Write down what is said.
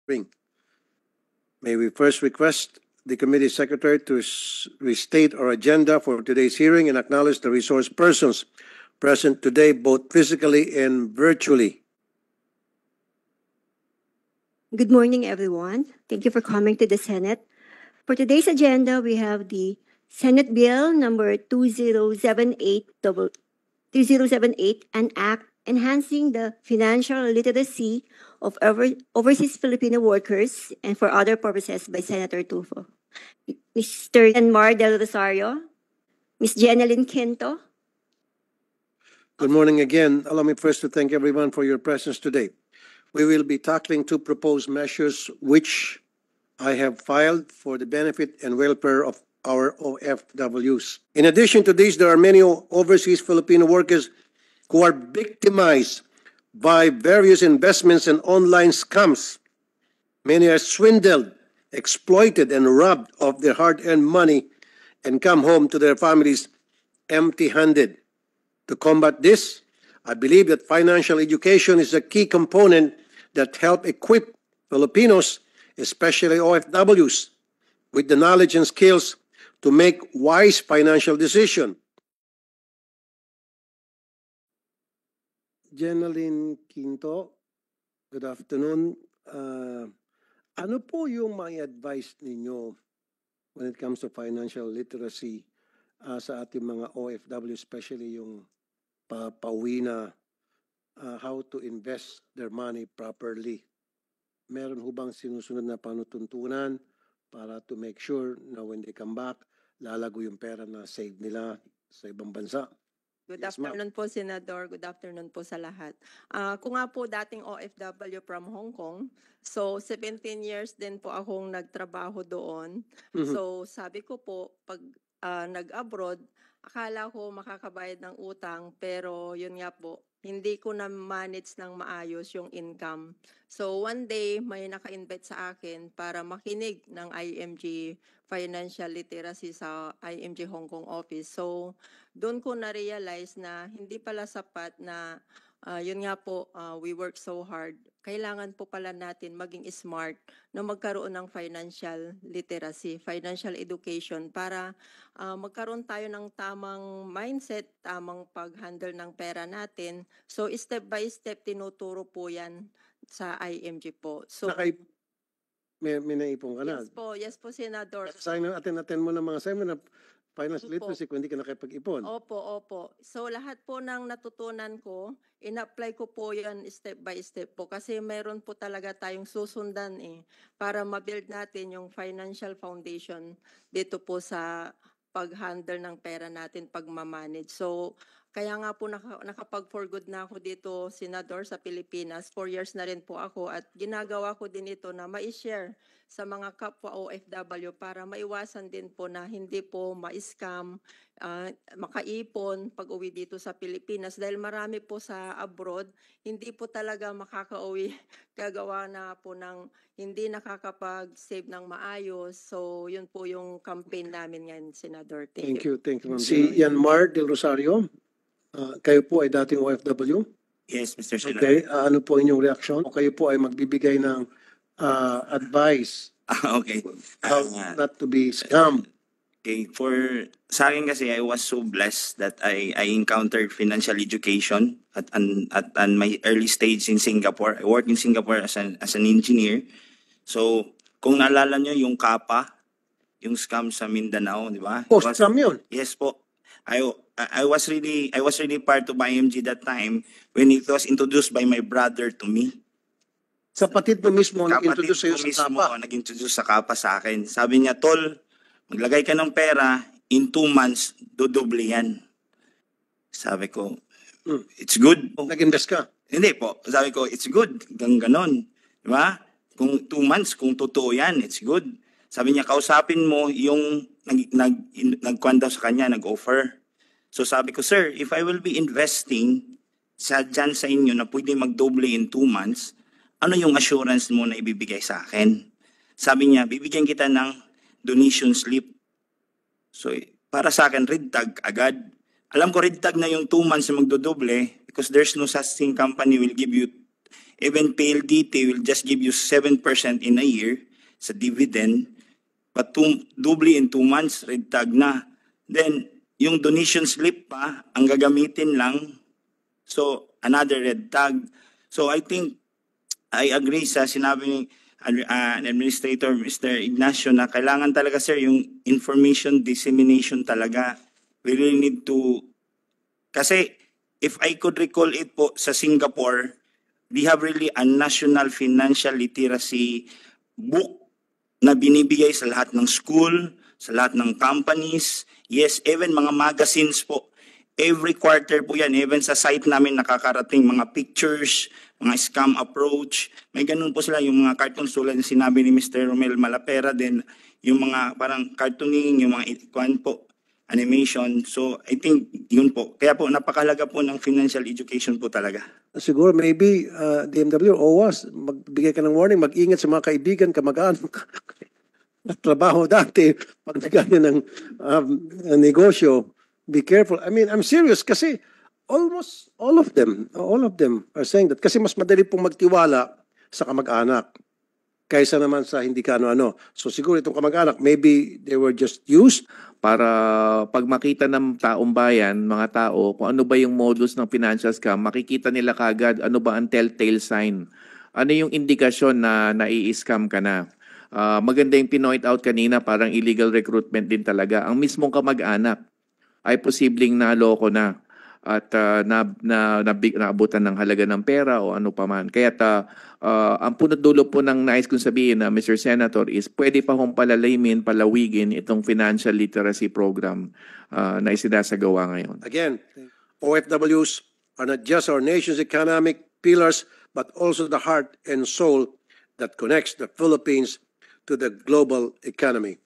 May we first request the committee secretary to restate our agenda for today's hearing and acknowledge the resource persons present today, both physically and virtually. Good morning, everyone. Thank you for coming to the Senate. For today's agenda, we have the Senate Bill number 2078, an act enhancing the financial literacy of overseas Filipino workers and for other purposes by Senator Tulfo. Mr. Enmar Del Rosario, Ms. Jeneline Quinto. Good morning again. Allow me first to thank everyone for your presence today. We will be tackling two proposed measures which I have filed for the benefit and welfare of our OFWs. In addition to these, there are many overseas Filipino workers who are victimized by various investments and online scams. Many are swindled, exploited, and robbed of their hard-earned money and come home to their families empty-handed. To combat this, I believe that financial education is a key component that help equip Filipinos, especially OFWs, with the knowledge and skills to make wise financial decisions. Jeneline Quinto, good afternoon. Ano po yung may advice ninyo when it comes to financial literacy sa ating mga OFW, especially yung pauwi na how to invest their money properly? Meron ho bang sinusunod na panutuntunan para to make sure na when they come back, lalago yung pera na save nila sa ibang bansa? Good afternoon po, Senador. Good afternoon po sa lahat. Kung nga po dating OFW from Hong Kong, so 17 years din po akong nagtrabaho doon. So sabi ko po, pag nag-abroad, akala ko makakabayad ng utang, pero yun nga po, hindi ko na-manage ng maayos yung income. So one day, may naka-invite sa akin para makinig ng IMG Financial Literacy sa IMG Hong Kong office. So doon ko na-realize na hindi pala sapat na yun nga po, we work so hard. Kailangan po pala natin maging smart na magkaroon ng financial literacy, financial education para magkaroon tayo ng tamang mindset, tamang pag-handle ng pera natin. So step by step, tinuturo po yan sa IMG po. So, may naipon ka na? Yes po, Senador. Sayang na atin mo ng mga seminar financial literacy kung hindi ka nakipag-ipon. Opo. So lahat po ng natutunan ko, in-apply ko po yan step by step po kasi meron po talaga tayong susundan para ma-build natin yung financial foundation dito po sa pag-handle ng pera natin, pag-manage. So kaya nga po nakapag-for good na ako dito, Senador, sa Pilipinas. 4 years na rin po ako at ginagawa ko din ito na ma-share sa mga kapwa OFW para maiwasan din po na hindi po ma-scam, makaipon pag uwi dito sa Pilipinas. Dahil marami po sa abroad, hindi po talaga makakauwi gagawa na po ng hindi nakakapag-save ng maayos. So yun po yung campaign namin ngayon, Senador. Thank you, Ma'am. Si Enmar Del Rosario, kayo po ay dating OFW? Yes, Mr. Senator. Okay, ano po inyong reaksyon? O kayo po ay magbibigay ng advice okay. how not to be scammed? Okay, sa akin kasi I was so blessed that I encountered financial education at my early stage in Singapore. I worked in Singapore as an engineer. So, kung naalala nyo yung KAPA, yung scam sa Mindanao, di ba? Oh, scam yun? Yes po. I was really part of IMG that time when it was introduced by my brother to me. Kapatid mo mismo nag-introduce sa'yo sa KAPA? Nag-introduce sa KAPA sa akin. Sabi niya, Tol, maglagay ka ng pera, in 2 months, dodoble yan. Sabi ko, it's good. Nag-invest ka? Hindi po. Sabi ko, it's good. Ganon. Diba? Kung 2 months, kung totoo yan, it's good. Sabi niya, kausapin mo yung nagkuhan daw sa kanya, nag-offer. So sabi ko, sir, if I will be investing dyan sa inyo na pwede magdoble in 2 months, ano yung assurance mo na ibibigay sa akin? Sabi niya, bibigyan kita ng donation slip. So, para sa akin, red tag agad. Alam ko red tag na yung 2 months na magdodoble because there's no such thing company will give you Even PLDT will just give you 7% in a year sa dividend, but doubly in 2 months, red tag na. Then, yung donation slip pa, ang gagamitin lang, so another red tag. So I think, I agree sa sinabi ni Administrator Mr. Ignacio na kailangan talaga sir yung information dissemination talaga. We really need to, kasi if I could recall it po sa Singapore, we have really a national financial literacy book na binibigay sa lahat ng school, sa lahat ng companies, yes, even mga magazines po. Every quarter po yan, even sa site namin nakakarating mga pictures, mga scam approach. May ganun po sila, yung mga cartoons tulad ng sinabi ni Mr. Romel Malapera din, yung mga parang cartooning, yung mga po, animation. So I think yun po. Kaya po napakahalaga po ng financial education po talaga. Siguro maybe DMW o OWAS, magbigay ka ng warning, mag-ingat sa mga kaibigan, kamag-anak, trabaho dati, pag nagkanya ng negosyo, be careful. I mean, I'm serious kasi almost all of them are saying that. Kasi mas madali pong magtiwala sa kamag-anak kaysa naman sa hindi ka ano-ano. So siguro itong kamag-anak, maybe they were just used. Para pag makita ng taong bayan, mga tao, kung ano ba yung modus ng financial scam, makikita nila kagad ano ba ang telltale sign. Ano yung indikasyon na nai-scam ka na. Maganda yung pinoint out kanina, parang illegal recruitment din talaga. Ang mismong kamag-anak ay posibleng naloko na at naabutan ng halaga ng pera o ano pa man. Kaya ang punot dulo po ng nais kong sabihin na Mr. Senator is pwede pa hong palalimin, palawigin itong financial literacy program na isinasagawa ngayon. Again, OFWs are not just our nation's economic pillars, but also the heart and soul that connects the Philippines to the global economy.